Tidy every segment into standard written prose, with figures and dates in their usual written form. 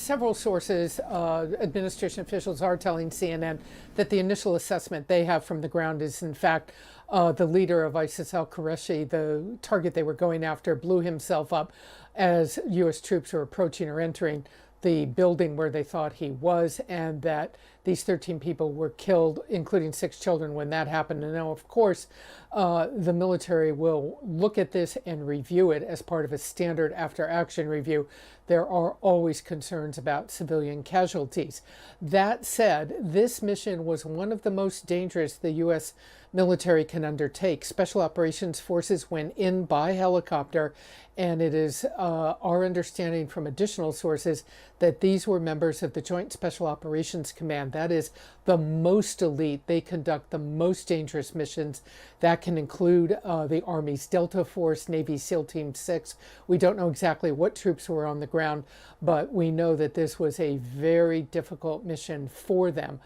Several sources, administration officials are telling CNN that the initial assessment they have from the ground is, in fact, the leader of ISIS, al-Qureshi, the target they were going after, blew himself up as U.S. troops were approaching or entering the building where they thought he was, and that these 13 people were killed, including 6 children, when that happened. And now, of course, the military will look at this and review it as part of a standard after-action review. There are always concerns about civilian casualties. That said, this mission was one of the most dangerous the U.S. military can undertake. Special Operations Forces went in by helicopter, and it is our understanding from additional sources that these were members of the Joint Special Operations Command. That is the most elite. They conduct the most dangerous missions. That can include the Army's Delta Force, Navy SEAL Team 6. We don't know exactly what troops were on the ground, but we know that this was a very difficult mission for them.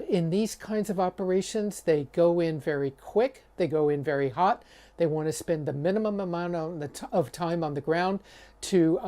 In these kinds of operations, they go in very quick, they go in very hot. They want to spend the minimum amount of time on the ground to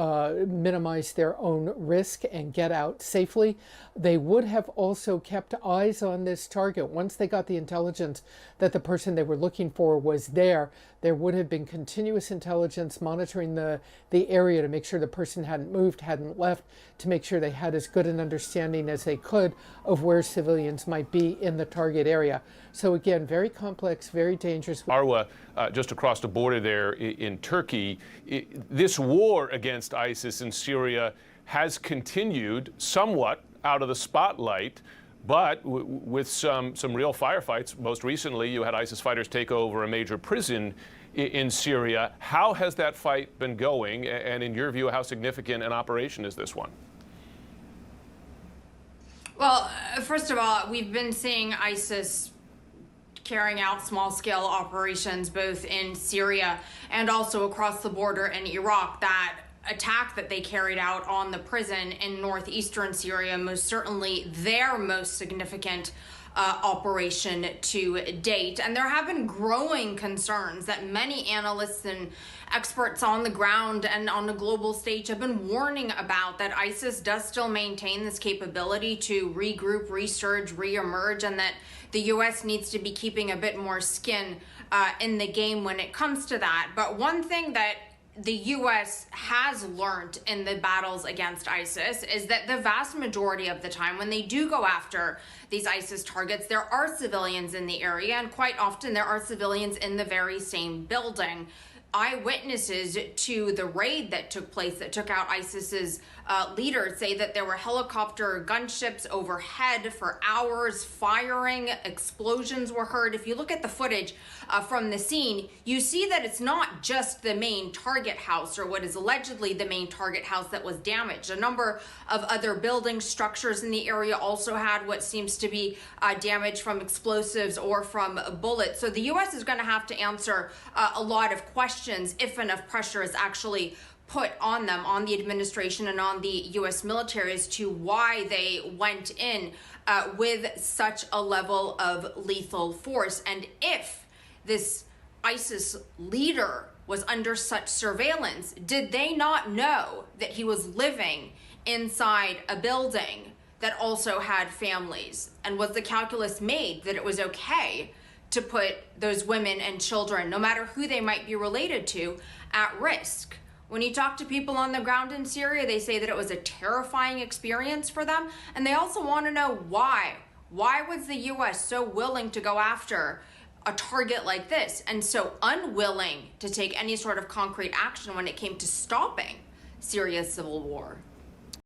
minimize their own risk and get out safely. They would have also kept eyes on this target. Once they got the intelligence that the person they were looking for was there, there would have been continuous intelligence monitoring the area to make sure the person hadn't moved, hadn't left, to make sure they had as good an understanding as they could of where civilians might be in the target area. So again, very complex, very dangerous. Marwa, just across the border there in Turkey, this war against ISIS in Syria has continued somewhat out of the spotlight, but with some real firefights. Most recently, you had ISIS fighters take over a major prison in Syria. How has that fight been going? And in your view, how significant an operation is this one? Well, first of all, we've been seeing ISIS carrying out small-scale operations both in Syria and also across the border in Iraq. That attack that they carried out on the prison in northeastern Syria, most certainly their most significant operation to date. And there have been growing concerns that many analysts and experts on the ground and on the global stage have been warning about, that ISIS does still maintain this capability to regroup, resurge, reemerge, and that the U.S. needs to be keeping a bit more skin in the game when it comes to that. But one thing that the U.S. has learned in the battles against ISIS is that the vast majority of the time when they do go after these ISIS targets, there are civilians in the area, and quite often there are civilians in the very same building. Eyewitnesses to the raid that took place, that took out ISIS's leaders, say that there were helicopter gunships overhead for hours firing. Explosions were heard. If you look at the footage from the scene, you see that it's not just the main target house, or what is allegedly the main target house, that was damaged. A number of other building structures in the area also had what seems to be damage from explosives or from bullets. So the U.S. is going to have to answer a lot of questions if enough pressure is actually put on them, on the administration and on the U.S. military, as to why they went in with such a level of lethal force. And if this ISIS leader was under such surveillance, did they not know that he was living inside a building that also had families? And was the calculus made that it was okay to put those women and children, no matter who they might be related to, at risk? When you talk to people on the ground in Syria, they say that it was a terrifying experience for them. And they also want to know why. Why was the U.S. so willing to go after a target like this, and so unwilling to take any sort of concrete action when it came to stopping Syria's civil war?